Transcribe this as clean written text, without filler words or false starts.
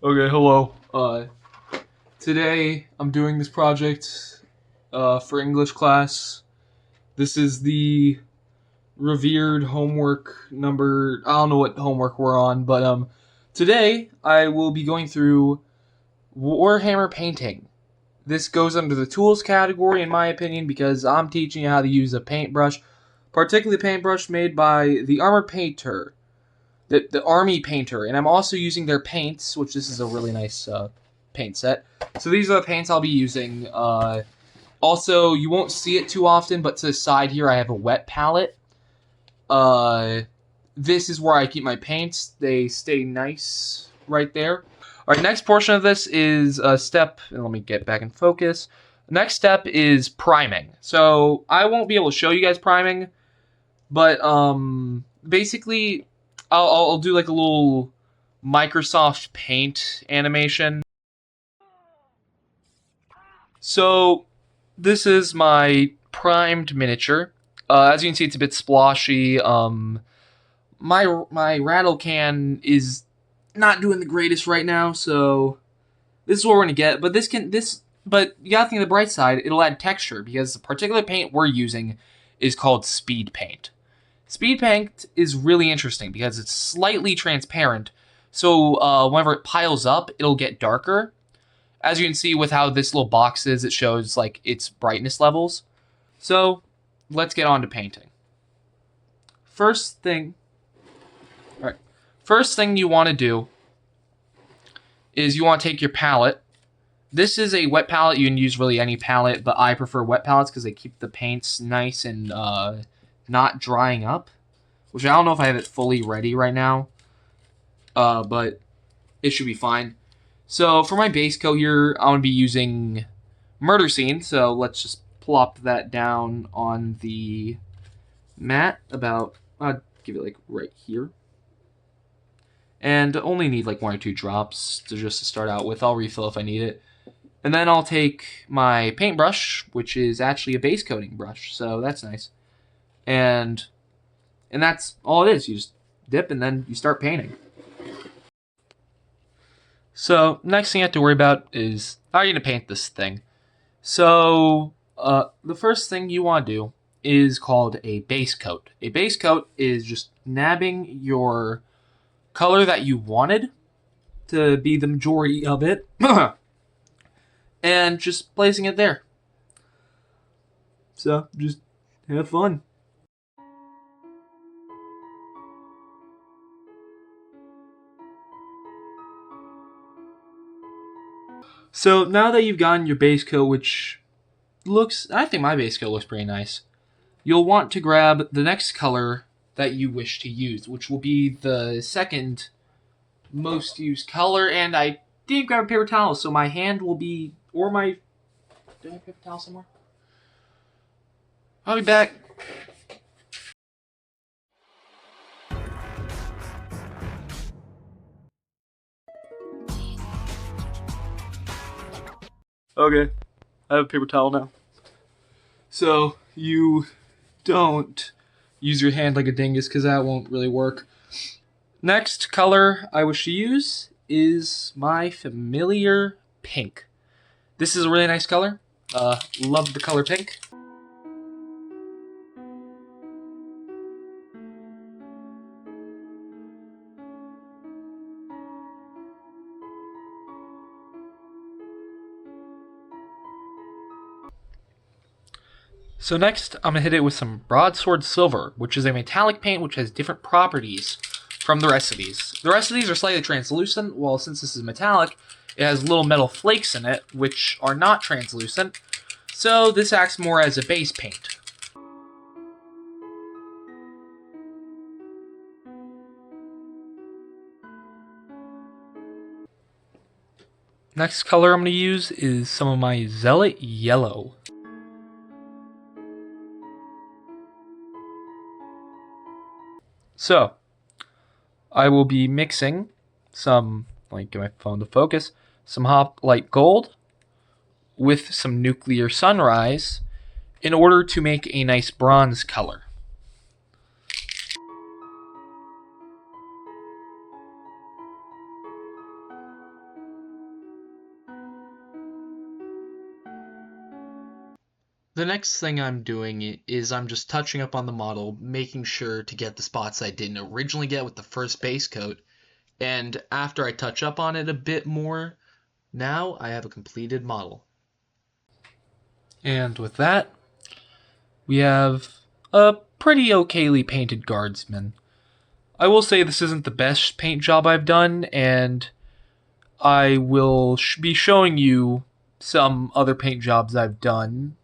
Okay, hello. Today I'm doing this project for English class. This is the revered homework number. I don't know what homework we're on, but today I will be going through Warhammer painting. This goes under the tools category in my opinion because I'm teaching you how to use a paintbrush, particularly a paintbrush made by the Armor Painter. The Army Painter, and I'm also using their paints, which this is a really nice paint set. So these are the paints I'll be using. Also, you won't see it too often, but to the side here I have a wet palette. This is where I keep my paints. They stay nice right there. Alright, next portion of this is a step, and let me get back in focus. Next step is priming. So I won't be able to show you guys priming, but basically I'll do like a little Microsoft Paint animation. So this is my primed miniature. As you can see, it's a bit sploshy. My rattle can is not doing the greatest right now, so this is what we're gonna get. But but you gotta think of the bright side. It'll add texture because the particular paint we're using is called speed paint. Speed paint is really interesting because it's slightly transparent, so whenever it piles up, it'll get darker. As you can see with how this little box is, it shows like its brightness levels. So let's get on to painting. First thing you want to do is you want to take your palette. This is a wet palette. You can use really any palette, but I prefer wet palettes because they keep the paints nice and not drying up, which I don't know if I have it fully ready right now, but it should be fine. So for my base coat here, I'm going to be using Murder Scene, so let's just plop that down on the mat about, I'll give it like right here. And only need like 1 or 2 drops to start out with. I'll refill if I need it. And then I'll take my paintbrush, which is actually a base coating brush, so that's nice. And that's all it is. You just dip and then you start painting. So next thing you have to worry about is how are you going to paint this thing. So the first thing you want to do is called a base coat. A base coat is just nabbing your color that you wanted to be the majority of it and just placing it there. So just have fun. So now that you've gotten your base coat, which I think my base coat looks pretty nice, you'll want to grab the next color that you wish to use, which will be the second most used color, and I didn't grab a paper towel, so my hand will be, do I have a paper towel somewhere? I'll be back. Okay, I have a paper towel now. So you don't use your hand like a dingus because that won't really work. Next color I wish to use is my familiar pink. This is a really nice color. Love the color pink. So next, I'm going to hit it with some Broadsword Silver, which is a metallic paint which has different properties from the rest of these. The rest of these are slightly translucent, while since this is metallic, it has little metal flakes in it, which are not translucent, so this acts more as a base paint. Next color I'm going to use is some of my Zealot Yellow. So, I will be mixing some, get my phone to focus, some Hoplite Gold with some Nuclear Sunrise in order to make a nice bronze color. The next thing I'm doing is I'm just touching up on the model, making sure to get the spots I didn't originally get with the first base coat. And after I touch up on it a bit more, now I have a completed model. And with that, we have a pretty okayly painted guardsman. I will say this isn't the best paint job I've done, and I will be showing you some other paint jobs I've done